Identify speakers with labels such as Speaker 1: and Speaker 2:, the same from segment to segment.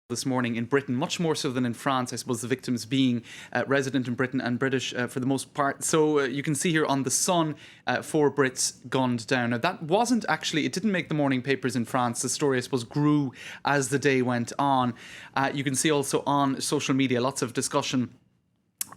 Speaker 1: this morning in Britain, much more so than in France, I suppose, the victims being resident in Britain and British for the most part. So you can see here on The Sun, 4 Brits gunned down. Now, that wasn't actually, it didn't make the morning papers in France. The story, I suppose, grew as the day went on. You can see also on social media lots of discussion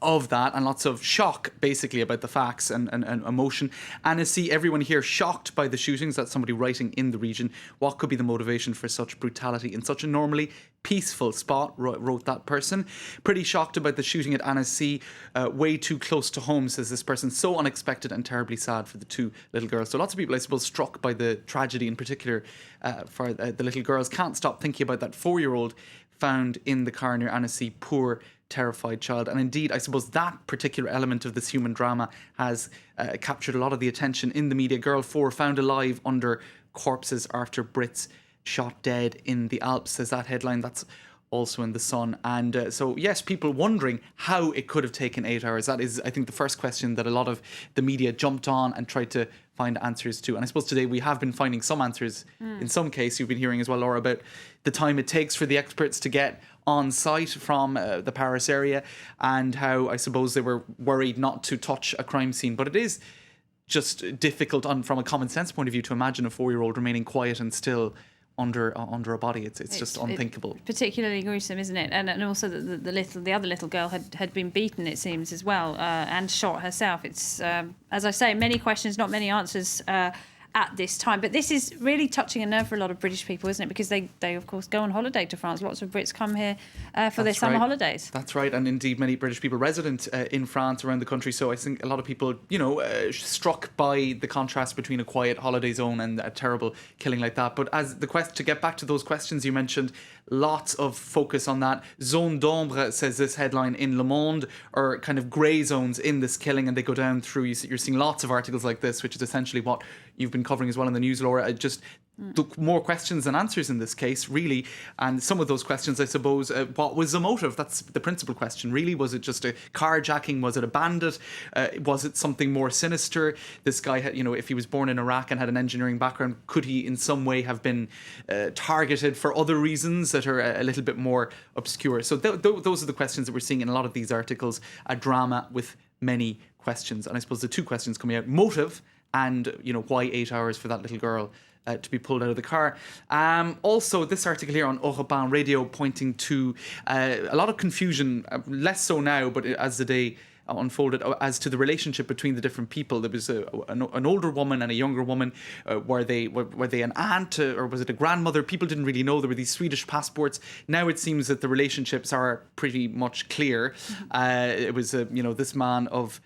Speaker 1: of that and lots of shock basically about the facts and emotion. And I see everyone here shocked by the shootings. That's somebody writing in the region. What could be the motivation for such brutality in such a normally peaceful spot, wrote that person. Pretty shocked about the shooting at Annecy. Way too close to home, says this person. So unexpected and terribly sad for the 2 little girls. So lots of people, I suppose, struck by the tragedy in particular for the little girls. Can't stop thinking about that 4-year-old found in the car near Annecy. Poor terrified child. And indeed, I suppose that particular element of this human drama has captured a lot of the attention in the media. Girl 4 found alive under corpses after Brits shot dead in the Alps, says that headline. That's also in The Sun. And so, yes, people wondering how it could have taken 8 hours. That is, I think, the first question that a lot of the media jumped on and tried to find answers to. And I suppose today we have been finding some answers. In some case, you've been hearing as well, Laura, about the time it takes for the experts to get on site from the Paris area, and how I suppose they were worried not to touch a crime scene. But it is just difficult from a common sense point of view to imagine a 4-year-old remaining quiet and still under a body. It's just unthinkable.
Speaker 2: Particularly gruesome, isn't it? And also the other little girl had been beaten, it seems, as well, and shot herself. It's as I say, many questions, not many answers at this time. But this is really touching a nerve for a lot of British people, isn't it? Because they of course go on holiday to France. Lots of Brits come here for their summer holidays.
Speaker 1: That's right. And indeed many British people resident in France, around the country. So I think a lot of people, struck by the contrast between a quiet holiday zone and a terrible killing like that. But as the to get back to those questions you mentioned, lots of focus on that. Zone d'ombre, says this headline in Le Monde, or kind of grey zones in this killing, and they go down through. You're seeing lots of articles like this, which is essentially what you've been covering as well in the news, Laura. Just more questions than answers in this case, really. And some of those questions, I suppose, what was the motive? That's the principal question, really. Was it just a carjacking? Was it a bandit? Was it something more sinister? This guy had, if he was born in Iraq and had an engineering background, could he in some way have been targeted for other reasons that are a little bit more obscure? So those are the questions that we're seeing in a lot of these articles. A drama with many questions. And I suppose the 2 questions coming out: motive, and why 8 hours for that little girl to be pulled out of the car. Also, this article here on Europe 1 Radio pointing to a lot of confusion, less so now, but as the day unfolded, as to the relationship between the different people. There was an older woman and a younger woman. Were they an aunt, or was it a grandmother? People didn't really know. There were these Swedish passports. Now it seems that the relationships are pretty much clear. It was this man of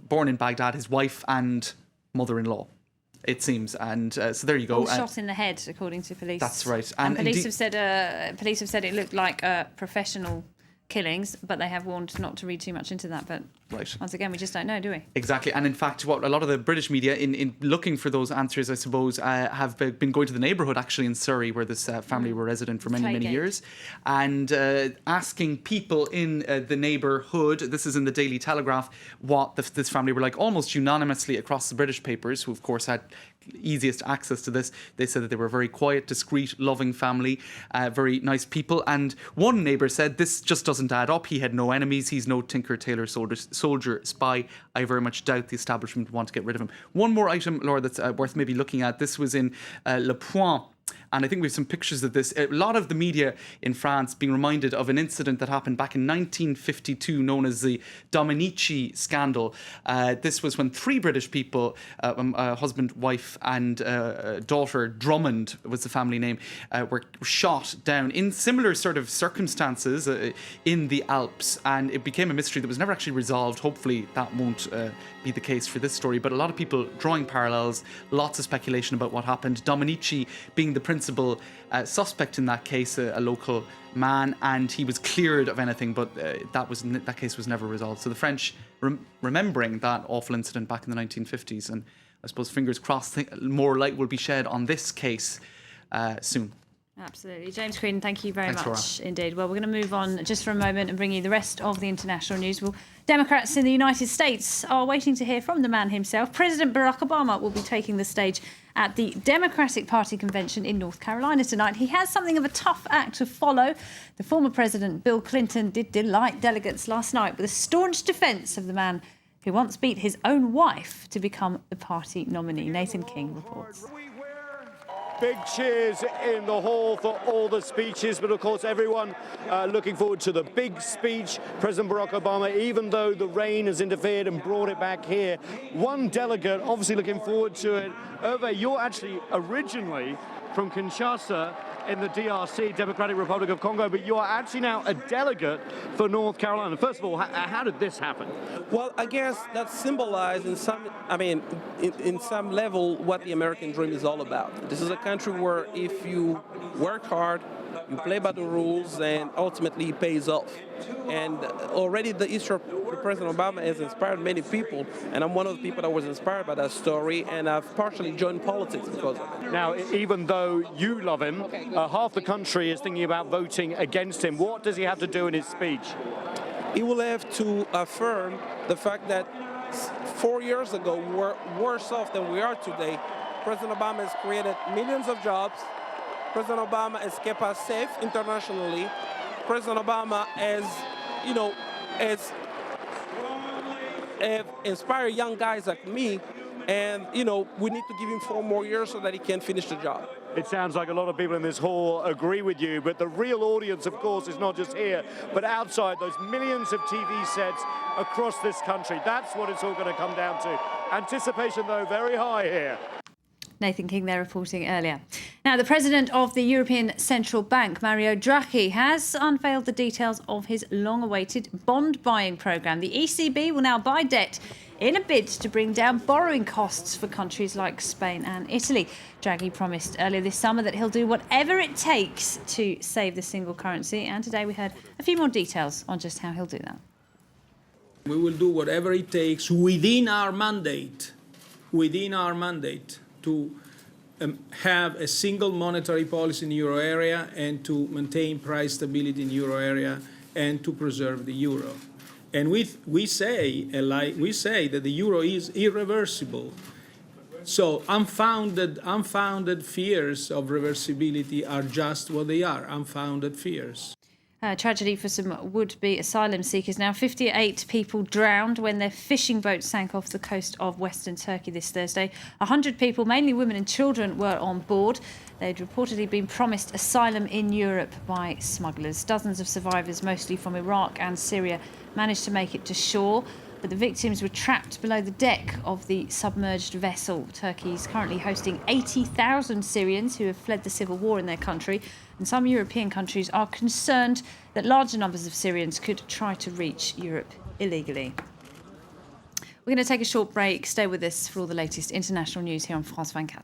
Speaker 1: born in Baghdad, his wife and mother-in-law, it seems. And so there you go.
Speaker 2: All shot in the head, according to police.
Speaker 1: That's right.
Speaker 2: And police have said it looked like professional killings, but they have warned not to read too much into that. But once again, we just don't know, do we?
Speaker 1: Exactly. And in fact, what a lot of the British media, in looking for those answers, I suppose, have been going to the neighbourhood actually in Surrey, where this family were resident for many years, and asking people in the neighbourhood. This is in the Daily Telegraph, what this family were like, almost unanimously across the British papers, who of course had easiest access to this. They said that they were a very quiet, discreet, loving family, very nice people. And one neighbour said, this just doesn't add up. He had no enemies. He's no Tinker, Tailor, soldier, spy. I very much doubt the establishment want to get rid of him. One more item, Laura, that's worth maybe looking at. This was in Le Point. And I think we have some pictures of this. A lot of the media in France being reminded of an incident that happened back in 1952, known as the Dominici scandal. This was when 3 British people, husband, wife and daughter, Drummond was the family name, were shot down in similar sort of circumstances in the Alps. And it became a mystery that was never actually resolved. Hopefully that won't be the case for this story. But a lot of people drawing parallels, lots of speculation about what happened. Dominici being the principal suspect in that case, a local man, and he was cleared of anything, but that case was never resolved. So the French remembering that awful incident back in the 1950s, and I suppose fingers crossed more light will be shed on this case soon.
Speaker 2: Absolutely. James Creedon, thank you very
Speaker 1: Thanks,
Speaker 2: much indeed. Well, we're going to move on just for a moment and bring you the rest of the international news. Well, Democrats in the United States are waiting to hear from the man himself. President Barack Obama will be taking the stage at the Democratic Party convention in North Carolina tonight. He has something of a tough act to follow. The former president, Bill Clinton, did delight delegates last night with a staunch defence of the man who once beat his own wife to become the party nominee. Nathan King reports.
Speaker 3: Big cheers in the hall for all the speeches, but of course everyone looking forward to the big speech. President Barack Obama, even though the rain has interfered and brought it back here, one delegate obviously looking forward to it. Hervé, you're actually originally from Kinshasa in the DRC, Democratic Republic of Congo, but you are actually now a delegate for North Carolina. First of all, how did this happen?
Speaker 4: Well, I guess that symbolized in some level what the American dream is all about. This is a country where if you work hard, you play by the rules, and ultimately it pays off. And already the history of President Obama has inspired many people, and I'm one of the people that was inspired by that story, and I've partially joined politics because of it.
Speaker 3: Now, even though you love him, half the country is thinking about voting against him. What does he have to do in his speech?
Speaker 4: He will have to affirm the fact that 4 years ago we're worse off than we are today. President Obama has created millions of jobs. President Obama has kept us safe internationally. President Obama has inspired young guys like me, and we need to give him 4 more years so that he can finish the job.
Speaker 3: It sounds like a lot of people in this hall agree with you, but the real audience, of course, is not just here, but outside those millions of TV sets across this country. That's what it's all going to come down to. Anticipation, though, very high here.
Speaker 2: Nathan King there reporting earlier. Now, the president of the European Central Bank, Mario Draghi, has unveiled the details of his long-awaited bond buying programme. The ECB will now buy debt in a bid to bring down borrowing costs for countries like Spain and Italy. Draghi promised earlier this summer that he'll do whatever it takes to save the single currency, and today we heard a few more details on just how he'll do that.
Speaker 5: We will do whatever it takes within our mandate to have a single monetary policy in the euro area and to maintain price stability in the euro area and to preserve the euro. And we say that the euro is irreversible. So unfounded fears of reversibility are just what they are, unfounded fears.
Speaker 2: Tragedy for some would-be asylum seekers. Now, 58 people drowned when their fishing boat sank off the coast of western Turkey this Thursday. 100 people, mainly women and children, were on board. They'd reportedly been promised asylum in Europe by smugglers. Dozens of survivors, mostly from Iraq and Syria, managed to make it to shore, but the victims were trapped below the deck of the submerged vessel. Turkey is currently hosting 80,000 Syrians who have fled the civil war in their country, and some European countries are concerned that larger numbers of Syrians could try to reach Europe illegally. We're going to take a short break. Stay with us for all the latest international news here on France 24.